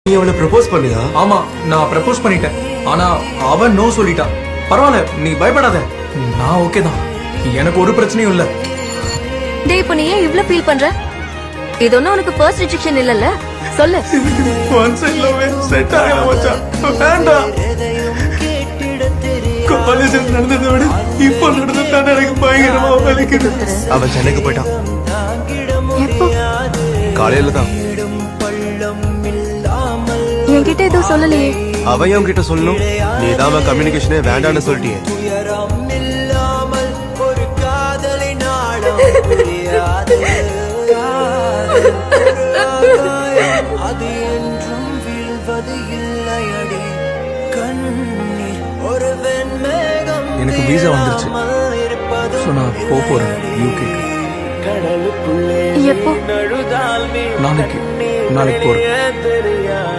நீ அவளை ப்ரப்போஸ் பண்ணியா? ஆமா, நான் ப்ரப்போஸ் பண்ணிட்டேன். ஆனா அவன் நோ சொல்லிட்டா. பரவாயில்ல, நீ பயப்படாத. நான் ஓகே தான். எனக்கு ஒரு பிரச்சனையும் இல்ல. டேய், இப்போ நீ ஏன் இவ்ளோ ஃபீல் பண்ற? இது ஒன்னும் உனக்கு ஃபர்ஸ்ட் ரிஜெக்ஷன் இல்லல்ல? சொல்லு. ஒன் சைடு லவ் செட் ஆகல மச்சான். வேண்டாம். காலேஜில் நடந்ததை விட இப்போ நடந்தது எனக்கு பயங்கரமா வலிக்குது. அவன் சென்னைக்கு போயிட்டான். எப்போ? காலையில தான். என்கிட்ட எதுவும் சொல்லலையே. அவன் என் கிட்ட சொல்லணும். நீ தான் அவன் கம்யூனிகேஷனே வேண்டான்னு சொல்லிட்டியே. எனக்கு வீசா வந்துருச்சு. சோ நான் போறேன் யூகே. எப்போ? நாளைக்கு போறேன்.